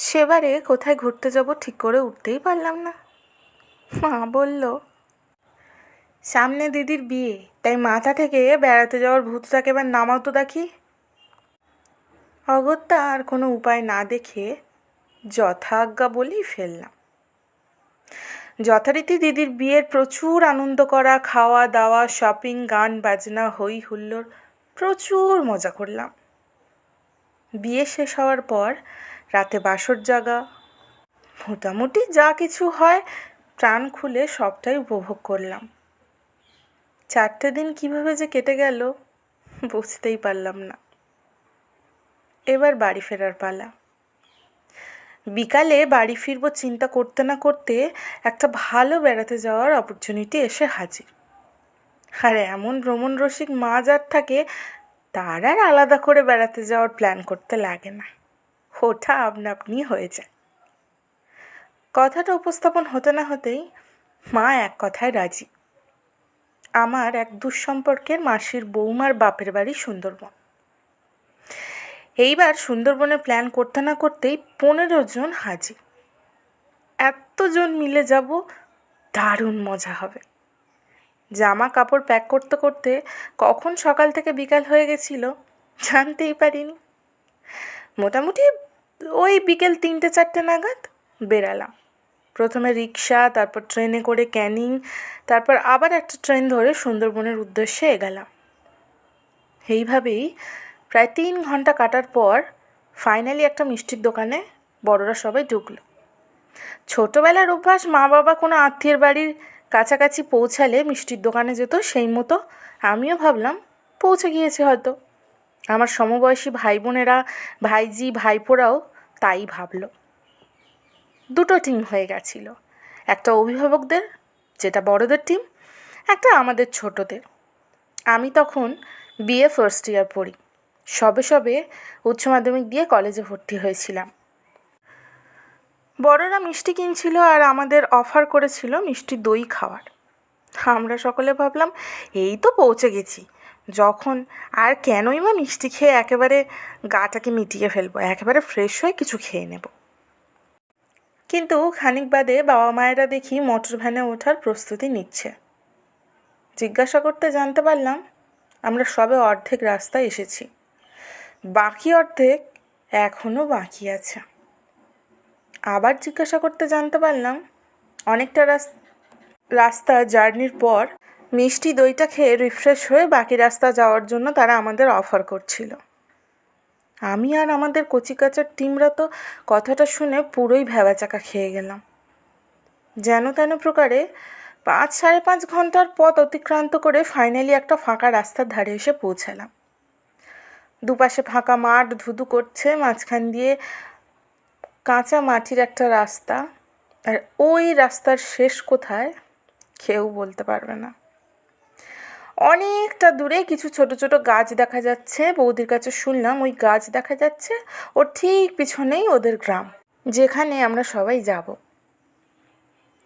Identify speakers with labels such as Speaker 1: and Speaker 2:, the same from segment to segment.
Speaker 1: সেবারে কোথায় ঘুরতে যাব ঠিক করে উঠতেই পারলাম না। মা বলল, সামনে দিদির বিয়ে, তাই মাথা থেকে বেড়াতে যাওয়ার ভূতটাকে এবার নামাও তো দেখি। অগত্যা আর কোনো উপায় না দেখে যথাজ্ঞা বলেই ফেললাম। যথারীতি দিদির বিয়ের প্রচুর আনন্দ করা, খাওয়া দাওয়া, শপিং, গান বাজনা, হই হুল্লোড়, প্রচুর মজা করলাম। বিয়ে শেষ হওয়ার পর রাতে বাসর জাগা, মোটামুটি যা কিছু হয় প্রাণ খুলে সবটাই উপভোগ করলাম। 4টে দিন কীভাবে যে কেটে গেল বুঝতেই পারলাম না। এবার বাড়ি ফেরার পালা। বিকালে বাড়ি ফিরবো চিন্তা করতে না করতে একটা ভালো বেড়াতে যাওয়ার অপরচুনিটি এসে হাজির। আর এমন ভ্রমণ রসিক মা যার থাকে, তার আর আলাদা করে বেড়াতে যাওয়ার প্ল্যান করতে লাগে না, ওটা আপনা আপনি হয়ে যায়। কথাটা উপস্থাপন হতে না হতেই মা এক কথায় রাজি। আমার এক দুঃসম্পর্কের মাসির বৌমার বাপের বাড়ি সুন্দরবন। এইবার সুন্দরবনে প্ল্যান করতে না করতেই 15 জন হাজির। এতজন মিলে যাব, দারুণ মজা হবে। জামা কাপড় প্যাক করতে করতে কখন সকাল থেকে বিকাল হয়ে গেছিল জানতেই পারিনি। মোটামুটি ওই বিকেল 3টে-4টে নাগাদ বেরালাম। প্রথমে রিক্সা, তারপর ট্রেনে করে ক্যানিং, তারপর আবার একটা ট্রেন ধরে সুন্দরবনের উদ্দেশ্যে এগালাম। এইভাবেই প্রায় 3 ঘন্টা কাটার পর ফাইনালি একটা মিষ্টির দোকানে বড়রা সবাই ঢুকলো। ছোটোবেলার অভ্যাস, মা বাবা কোনো আত্মীয়ের বাড়ির কাছাকাছি পৌঁছালে মিষ্টির দোকানে যেত, সেই মতো আমিও ভাবলাম পৌঁছে গিয়েছি হয়তো। আমার সমবয়সী ভাই বোনেরা, ভাইজি ভাইপোরাও তাই ভাবলো। 2টো টিম হয়ে গেছিল, একটা অভিভাবকদের, যেটা বড়দের টিম, একটা আমাদের ছোটদের। আমি তখন বিএ ফার্স্ট ইয়ার পড়ি, সবে সবে উচ্চ মাধ্যমিক দিয়ে কলেজে ভর্তি হয়েছিলাম। বড়রা মিষ্টি কিনছিল আর আমাদের অফার করেছিল মিষ্টি দই খাওয়ার। আমরা সকলে ভাবলাম এই তো পৌঁছে গেছি, যখন আর কেনই বা মিষ্টি খেয়ে একেবারে গাটাকে মিটিয়ে ফেলবো, একেবারে ফ্রেশ হয়ে কিছু খেয়ে নেব। কিন্তু খানিক বাদে বাবা মায়েরা দেখি মোটর ভ্যানে ওঠার প্রস্তুতি নিচ্ছে। জিজ্ঞাসা করতে জানতে পারলাম আমরা সবে অর্ধেক রাস্তায় এসেছি, বাকি অর্ধেক এখনও বাকি আছে। আবার জিজ্ঞাসা করতে জানতে পারলাম অনেকটা রাস্তা জার্নির পর মিষ্টি দইটা খেয়ে রিফ্রেশ হয়ে বাকি রাস্তা যাওয়ার জন্য তারা আমাদের অফার করছিল। আমি আর আমাদের কচিকাচার টিমরা তো কথাটা শুনে পুরোই ভ্যাবাচাকা খেয়ে গেলাম। যেন তেন প্রকারে 5-5.5 ঘন্টার পথ অতিক্রান্ত করে ফাইনালি একটা ফাঁকা রাস্তার ধারে এসে পৌঁছালাম। দুপাশে ফাঁকা মাঠ ধুধু করছে, মাঝখান দিয়ে কাঁচা মাটির একটা রাস্তা, আর ওই রাস্তার শেষ কোথায় কেউ বলতে পারবে না। অনেকটা দূরে কিছু ছোট ছোট গাছ দেখা যাচ্ছে। বৌদির কাছে শুনলাম ওই গাছ দেখা যাচ্ছে ওর ঠিক পিছনেই ওদের গ্রাম, যেখানে আমরা সবাই যাব।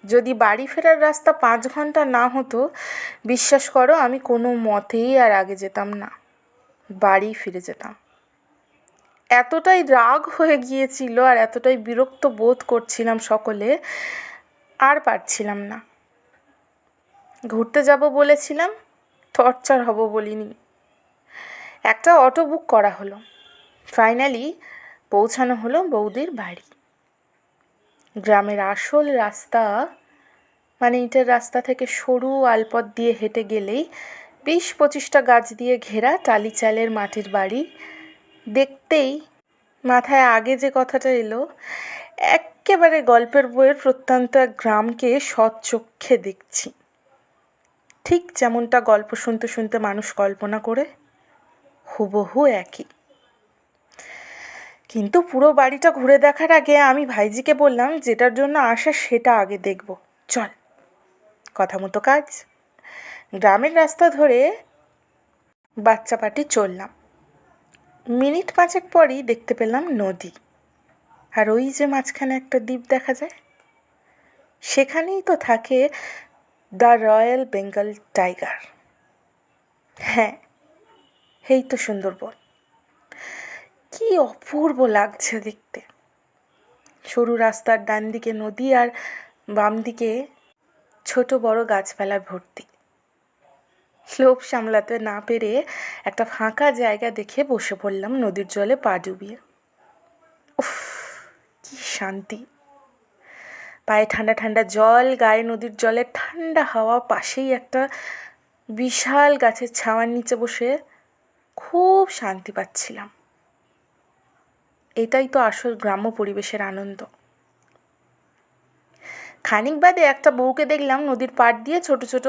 Speaker 1: যদি বাড়ি ফেরার রাস্তা 5 ঘন্টা না হতো, বিশ্বাস করো আমি কোনো মতেই আর আগে যেতাম না, বাড়ি ফিরে যেতাম। এতটাই রাগ হয়ে গিয়েছিল আর এতটাই বিরক্ত বোধ করছিলাম সকলে, আর পারছিলাম না। ঘুরতে যাব বলেছিলাম, টর্চার হব বলিনি। একটা অটো বুক করা হলো, ফাইনালি পৌঁছানো হলো বৌদির বাড়ি। গ্রামের আসল রাস্তা, মানে ইটের রাস্তা থেকে সরু আলপথ দিয়ে হেঁটে গেলেই 20-25টা গাছ দিয়ে ঘেরা টালি চালের মাটির বাড়ি। দেখতেই মাথায় আগে যে কথাটা এলো, এক্কেবারে গল্পের বইয়ের প্রত্যন্ত এক গ্রামকে সচক্ষে দেখছি। ঠিক যেমনটা গল্প শুনতে শুনতে মানুষ কল্পনা করে, হুবহু একই। কিন্তু পুরো বাড়িটা ঘুরে দেখার আগে আমি ভাইজিকে বললাম যেটার জন্য আসা সেটা আগে দেখব, চল। কথা মতো কাজ। গ্রামের রাস্তা ধরে বাচ্চা পাটি চললাম। মিনিট 5 পরই দেখতে পেলাম নদী, আর ওই যে মাঝখানে একটা দ্বীপ দেখা যায়, সেখানেই তো থাকে দ্য রয়্যাল বেঙ্গল টাইগার। হ্যাঁ, এই তো সুন্দরবন। কি অপূর্ব লাগছে দেখতে। সরু রাস্তার ডান দিকে নদী আর বাম দিকে ছোট বড় গাছপালা ভর্তি। লোভ সামলাতে না পেরে একটা ফাঁকা জায়গা দেখে বসে পড়লাম নদীর জলে পা ডুবিয়ে। উফ, কি শান্তি! পায়ে ঠান্ডা ঠান্ডা জল, গায়ে নদীর জলের ঠান্ডা হাওয়া, পাশেই একটা বিশাল গাছের ছাওয়ার নিচে বসে খুব শান্তি পাচ্ছিলাম। এটাই তো আসল গ্রাম্য পরিবেশের আনন্দ। খানিক বাদে একটা বউকে দেখলাম নদীর পাড় দিয়ে ছোট ছোট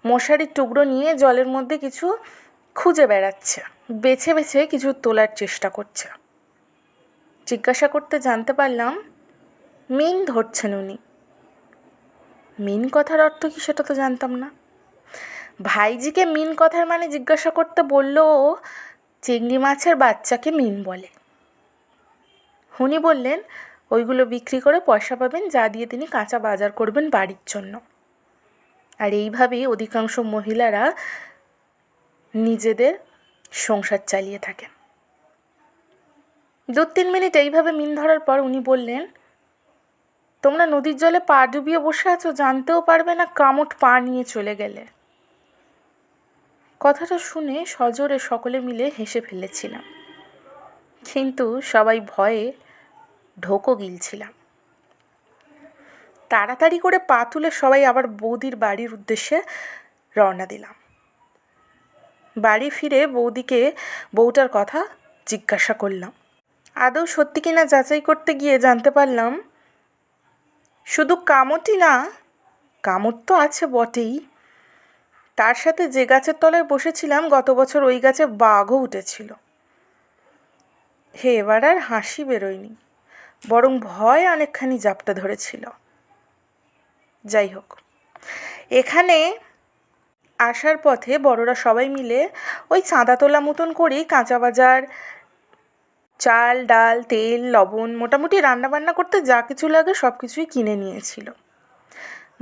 Speaker 1: মশারির টুকরো নিয়ে জলের মধ্যে কিছু খুঁজে বেড়াচ্ছে, বেছে বেছে কিছু তোলার চেষ্টা করছে। জিজ্ঞাসা করতে জানতে পারলাম মিন ধরছেন উনি। মিন কথার অর্থ কি সেটা তো জানতাম না। ভাইজিকে মিন কথার মানে জিজ্ঞাসা করতে বলল চিংড়ি মাছের বাচ্চাকে মিন বলে। উনি বললেন ওইগুলো বিক্রি করে পয়সা পাবেন, যা দিয়ে তিনি কাঁচা বাজার করবেন বাড়ির জন্য। আর এইভাবেই অধিকাংশ মহিলারা নিজেদের সংসার চালিয়ে থাকেন। 2-3 মিনিট এইভাবে মিন ধরার পর উনি বললেন, তোমরা নদীর জলে পা ডুবিয়ে বসে আছো, জানতেও পারবে না কামট পা নিয়ে চলে গেলে। কথাটা শুনে সজোরে সকলে মিলে হেসে ফেলেছিলাম, কিন্তু সবাই ভয়ে ঢোকো গিলছিলাম। তাড়াতাড়ি করে পা তুলে সবাই আবার বৌদির বাড়ির উদ্দেশ্যে রওনা দিলাম। বাড়ি ফিরে বৌদিকে বউটার কথা জিজ্ঞাসা করলাম। আদৌ সত্যি কিনা যাচাই করতে গিয়ে জানতে পারলাম শুধু কামটই না, কামট তো আছে বটেই, তার সাথে যে গাছের তলায় বসেছিলাম গত বছর ওই গাছে বাঘও উঠেছিল। এবার আর হাসি বেরোয়নি, বরং ভয় অনেকখানি জাপটা ধরেছিল। যাই হোক, এখানে আসার পথে বড়রা সবাই মিলে ওই চাঁদা তোলা মতন করেই কাঁচা বাজার, চাল ডাল তেল লবণ, মোটামুটি রান্নাবান্না করতে যা কিছু লাগে সব কিছুই কিনে নিয়েছিল।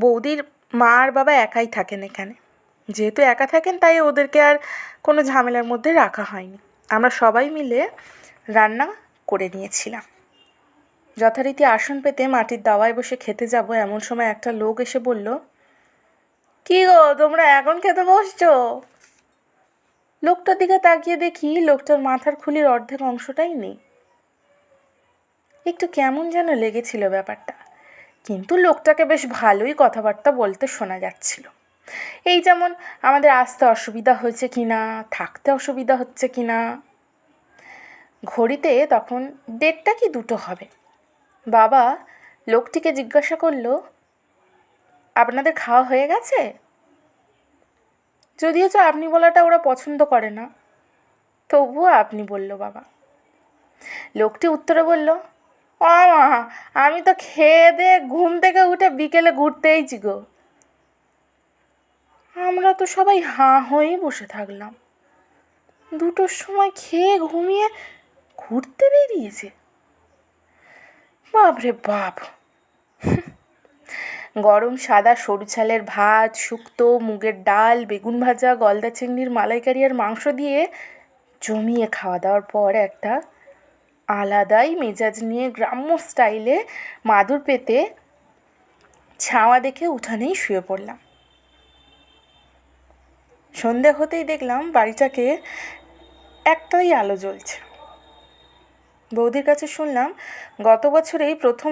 Speaker 1: বৌদির মা আর বাবা একাই থাকেন এখানে। যেহেতু একা থাকেন তাই ওদেরকে আর কোনো ঝামেলার মধ্যে রাখা হয়নি। আমরা সবাই মিলে রান্না করে নিয়েছিলাম। যথারীতি আসন পেতে মাটির দাওয়ায় বসে খেতে যাব এমন সময় একটা লোক এসে বলল, কি গো তোমরা এখন খেতে বসছো? লোকটার দিকে তাকিয়ে দেখি লোকটার মাথার খুলির অর্ধেক অংশটাই নেই। একটু কেমন যেন লেগেছিল ব্যাপারটা, কিন্তু লোকটাকে বেশ ভালোই কথাবার্তা বলতে শোনা যাচ্ছিল। এই যেমন আমাদের আসতে অসুবিধা হয়েছে কিনা, থাকতে অসুবিধা হচ্ছে কিনা। ঘড়িতে তখন 1:30 কি 2 হবে। বাবা লোকটিকে জিজ্ঞাসা করলো, আপনাদের খাওয়া হয়ে গেছে? যদিও আপনি বলাটা ওরা পছন্দ করে না, তবুও আপনি বলল বাবা। লোকটি উত্তরে বলল, ও মা, আমি তো খেয়ে দিয়ে ঘুম থেকে উঠে বিকেলে ঘুরতে এইছি গো। আমরা তো সবাই হাঁ হয়েই বসে থাকলাম। 2টোর সময় খেয়ে ঘুমিয়ে ঘুরতে বেরিয়েছে? বাপরে বাপ! গরম সাদা সরু চালের ভাত, শুক্তো, মুগের ডাল, বেগুন ভাজা, গলদা চিংড়ির মালাইকারি আর মাংস দিয়ে জমিয়ে খাওয়া দাওয়ার পর একটা আলাদাই মেজাজ নিয়ে গ্রাম্য স্টাইলে মাদুর পেতে ছাওয়া দেখে উঠানেই শুয়ে পড়লাম। সন্ধে হতেই দেখলাম বাড়িটাকে একটাই আলো জ্বলছে। বৌদির কাছে শুনলাম গত বছরেই প্রথম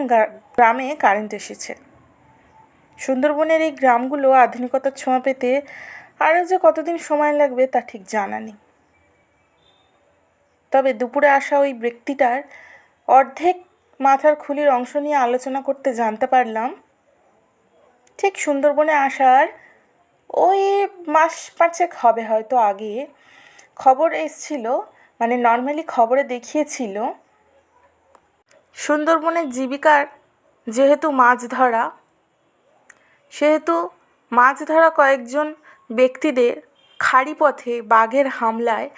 Speaker 1: গ্রামে কারেন্ট এসেছে। সুন্দরবনের এই গ্রামগুলো আধুনিকতার ছোঁয়া পেতে আরও যে কতদিন সময় লাগবে তা ঠিক জানা নেই। তবে দুপুরে আসা ওই ব্যক্তিটার অর্ধেক মাথার খুলির অংশ নিয়ে আলোচনা করতে জানতে পারলাম ঠিক সুন্দরবনে আসার ওই 5 মাস হবে হয়তো আগে খবর এসছিল, মানে নর্মালি খবরে দেখিয়েছিল সুন্দরবনের জীবিকার যেহেতু মাছ ধরা, সেহেতু মাছ ধরা কয়েকজন ব্যক্তিদের খাড়ি পথে বাঘের হামলায়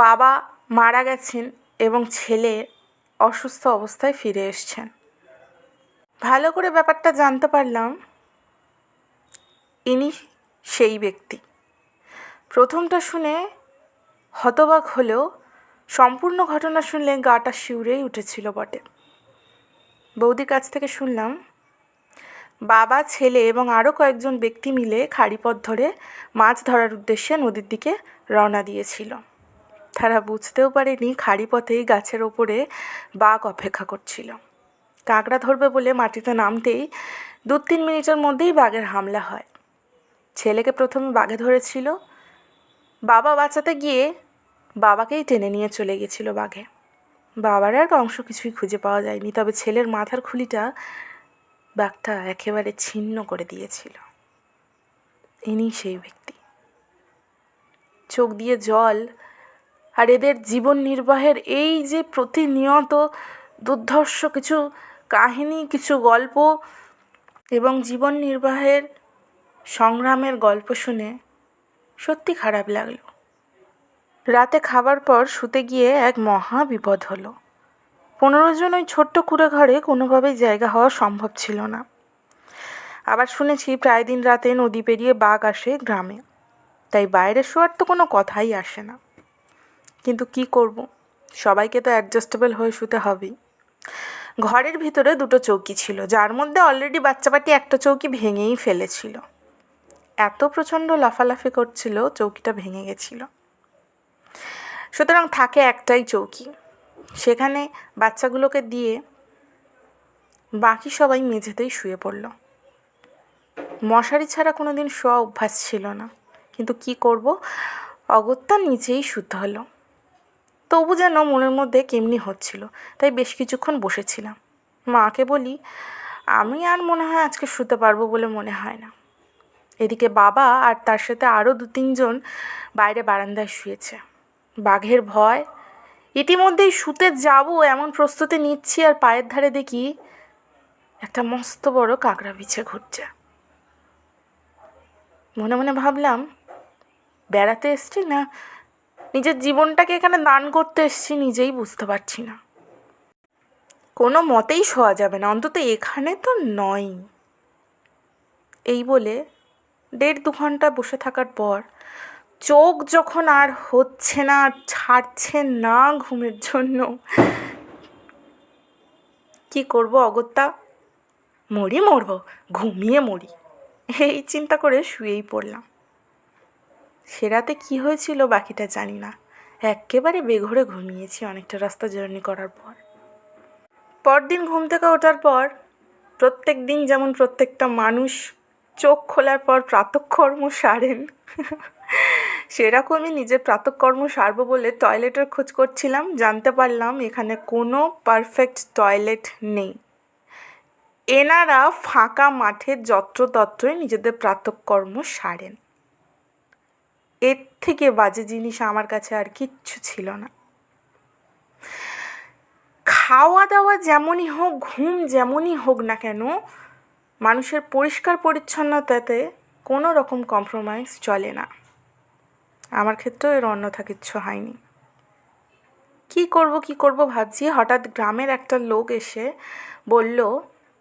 Speaker 1: বাবা মারা গেছেন এবং ছেলে অসুস্থ অবস্থায় ফিরে এসছেন। ভালো করে ব্যাপারটা জানতে পারলাম ইনি সেই ব্যক্তি। প্রথমটা শুনে হতবাক হলেও সম্পূর্ণ ঘটনা শুনলে গাটা শিউরেই উঠেছিল বটে। বৌদির কাছ থেকে শুনলাম বাবা, ছেলে এবং আরও কয়েকজন ব্যক্তি মিলে খাড়িপথ ধরে মাছ ধরার উদ্দেশ্যে নদীর দিকে রওনা দিয়েছিল। তারা বুঝতেও পারেনি খাড়িপথেই গাছের ওপরে বাঘ অপেক্ষা করছিল। কাঁকড়া ধরবে বলে মাটিতে নামতেই 2-3 মিনিটের মধ্যেই বাঘের হামলা হয়। ছেলেকে প্রথমে বাঘে ধরেছিল, বাবা বাঁচাতে গিয়ে বাবাকেই টেনে নিয়ে চলে গেছিল বাঘে। বাবার আর অংশ কিছুই খুঁজে পাওয়া যায়নি, তবে ছেলের মাথার খুলিটা বাঘটা একেবারে ছিন্ন করে দিয়েছিল। ইনি সেই ব্যক্তি। চোখ দিয়ে জল, আর এদের জীবন নির্বাহের এই যে প্রতিনিয়ত দুর্ধর্ষ কিছু কাহিনী, কিছু গল্প এবং জীবন নির্বাহের সংগ্রামের গল্প শুনে সত্যি খারাপ লাগলো। রাতে খাবার পর শুতে গিয়ে এক মহা বিপদ হলো। 15 জন ওই ছোট্ট কুঁড়ে ঘরে কোনোভাবেই জায়গা হওয়া সম্ভব ছিল না। আবার শুনেছি প্রায় দিন রাতে নদী পেরিয়ে বাঘ আসে গ্রামে, তাই বাইরে শোয়ার তো কোনো কথাই আসে না। কিন্তু কি করব, সবাইকে তো অ্যাডজাস্টেবল হয়ে শুতে হবেই। ঘরের ভিতরে 2টো চৌকি ছিল, যার মধ্যে অলরেডি বাচ্চাপাটি একটা চৌকি ভেঙেই ফেলেছিল। এত প্রচণ্ড লাফালাফি করছিল, চৌকিটা ভেঙে গেছিল। সুতরাং থাকে একটাই চৌকি। সেখানে বাচ্চাগুলোকে দিয়ে বাকি সবাই মেঝেতেই শুয়ে পড়ল। মশারি ছাড়া কোনো দিন শোয়া অভ্যাস ছিল না, কিন্তু কি করব, অগত্যা নিচেই শুতে হলো। তবু যেন মনের মধ্যে কেমনি হচ্ছিল, তাই বেশ কিছুক্ষণ বসেছিলাম। মাকে বলি, আমি আর মনে হয় আজকে শুতে পারবো বলে মনে হয় না। এদিকে বাবা আর তার সাথে আরও 2-3 জন বাইরে বারান্দায় শুয়েছে। বাঘের ভয়। ইতিমধ্যেই শুতে যাব এমন প্রস্তুতি নিচ্ছি, আর পায়ের ধারে দেখি একটা মস্ত বড় কাঁকড়া বিছে ঘুরছে। মনে মনে ভাবলাম, বেড়াতে এসছি না নিজের জীবনটাকে এখানে দান করতে এসছি নিজেই বুঝতে পারছি না। কোনো মতেই শোয়া যাবে না, অন্তত এখানে তো নয়। এই বলে 1.5-2 ঘন্টা বসে থাকার পর চোখ যখন আর হচ্ছে না, ছাড়ছে না ঘুমের জন্য, কি করব, অগত্যা মরবো, ঘুমিয়ে মরি, এই চিন্তা করে শুয়েই পড়লাম। সে রাতে কী হয়েছিল বাকিটা জানি না, একেবারে বেঘরে ঘুমিয়েছি অনেকটা রাস্তা জার্নি করার পর। পরদিন ঘুম থেকে ওঠার পর প্রত্যেক দিন যেমন প্রত্যেকটা মানুষ চোখ খোলার পর প্রাতঃকর্ম সারেন, সেরকমই নিজের প্রাতঃকর্ম সারবো বলে টয়লেটের খোঁজ করছিলাম। জানতে পারলাম এখানে কোনো পারফেক্ট টয়লেট নেই। এনারা ফাঁকা মাঠে যত্রতত্রই নিজেদের প্রাতঃকর্ম সারেন। এর থেকে বাজে জিনিস আমার কাছে আর কিচ্ছু ছিল না। খাওয়া দাওয়া যেমনই হোক, ঘুম যেমনই হোক না কেন, মানুষের পরিষ্কার পরিচ্ছন্নতাতে কোনো রকম কম্প্রোমাইজ চলে না। আমার ক্ষেত্রেও এর অন্যথা কিচ্ছু হয়নি। কি করব ভাবছি, হঠাৎ গ্রামের একটা লোক এসে বলল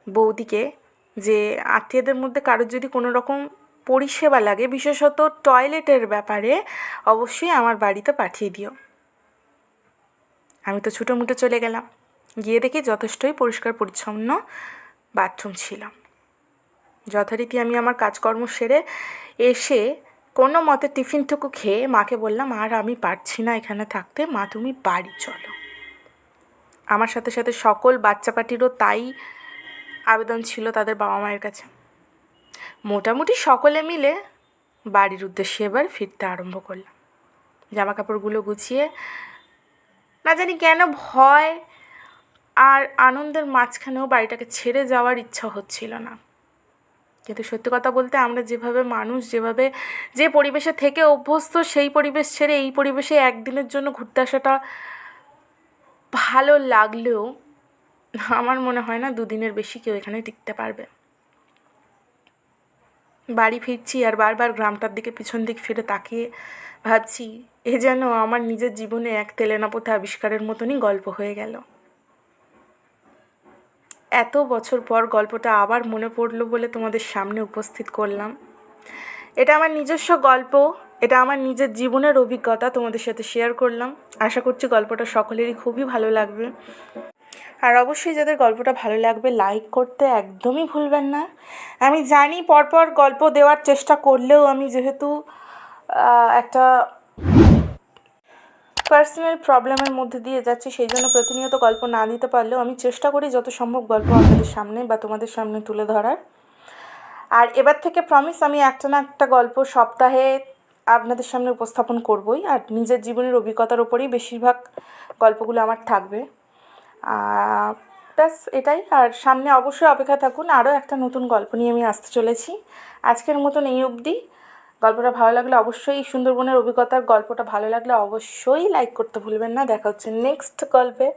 Speaker 1: বৌদিকে যে আত্মীয়দের মধ্যে কারোর যদি কোনো রকম পরিষেবা লাগে, বিশেষত টয়লেটের ব্যাপারে, অবশ্যই আমার বাড়িতে পাঠিয়ে দিও। আমি তো ছুটোমুটো চলে গেলাম। গিয়ে দেখি যথেষ্টই পরিষ্কার পরিচ্ছন্ন বাথরুম ছিল। যথারীতি আমি আমার কাজকর্ম সেরে এসে কোনো মতে টিফিনটুকু খেয়ে মাকে বললাম, আর আমি পারছি না এখানে থাকতে, মা তুমি বাড়ি চলো। আমার সাথে সাথে সকল বাচ্চাপাটিরও তাই আবেদন ছিল তাদের বাবা মায়ের কাছে। মোটামুটি সকলে মিলে বাড়ির উদ্দেশ্যে এবার ফিরতে আরম্ভ করলাম। জামা কাপড়গুলো গুছিয়ে, না জানি কেন ভয় আর আনন্দের মাঝখানেও বাড়িটাকে ছেড়ে যাওয়ার ইচ্ছা হচ্ছিল না। কিন্তু সত্যি কথা বলতে, আমরা যেভাবে মানুষ, যেভাবে যে পরিবেশে থেকে অভ্যস্ত, সেই পরিবেশ ছেড়ে এই পরিবেশে একদিনের জন্য ঘুরতে আসাটা ভালো লাগলেও আমার মনে হয় না 2 দিনের বেশি কেউ এখানে টিকতে পারবে। বাড়ি ফিরছি আর বারবার গ্রামটার দিকে পিছন দিক ফিরে তাকিয়ে ভাবছি, এ যেন আমার নিজের জীবনে এক তেলেনাপোতা আবিষ্কারের মতনই গল্প হয়ে গেল। এত বছর পর গল্পটা আবার মনে পড়লো বলে তোমাদের সামনে উপস্থিত করলাম। এটা আমার নিজস্ব গল্প, এটা আমার নিজের জীবনের অভিজ্ঞতা তোমাদের সাথে শেয়ার করলাম। আশা করছি গল্পটা সকলেরই খুবই ভালো লাগবে। আর অবশ্যই যাদের গল্পটা ভালো লাগবে লাইক করতে একদমই ভুলবেন না। আমি জানি পরপর গল্প দেওয়ার চেষ্টা করলেও আমি যেহেতু একটা পার্সোনাল প্রবলেমের মধ্যে দিয়ে যাচ্ছি, সেই জন্য প্রতিনিয়ত গল্প না দিতে পারলেও আমি চেষ্টা করি যত সম্ভব গল্প আপনাদের সামনে বা তোমাদের সামনে তুলে ধরার। আর এবার থেকে প্রমিস আমি একটা না একটা গল্প সপ্তাহে আপনাদের সামনে উপস্থাপন করবই, আর নিজের জীবনের অভিজ্ঞতার ওপরেই বেশিরভাগ গল্পগুলো আমার থাকবে। ব্যাস এটাই। আর সামনে অবশ্যই অপেক্ষা থাকুন, আরও একটা নতুন গল্প নিয়ে আমি আসতে চলেছি। আজকের মতন এই অবধি। গল্পটা ভালো লাগলে অবশ্যই, সুন্দরবনের অভিজ্ঞতার গল্পটা ভালো লাগলে অবশ্যই লাইক করতে ভুলবেন না। দেখা হচ্ছে নেক্সট গল্পে।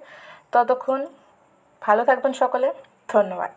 Speaker 1: ততক্ষণ ভালো থাকবেন সকলে। ধন্যবাদ।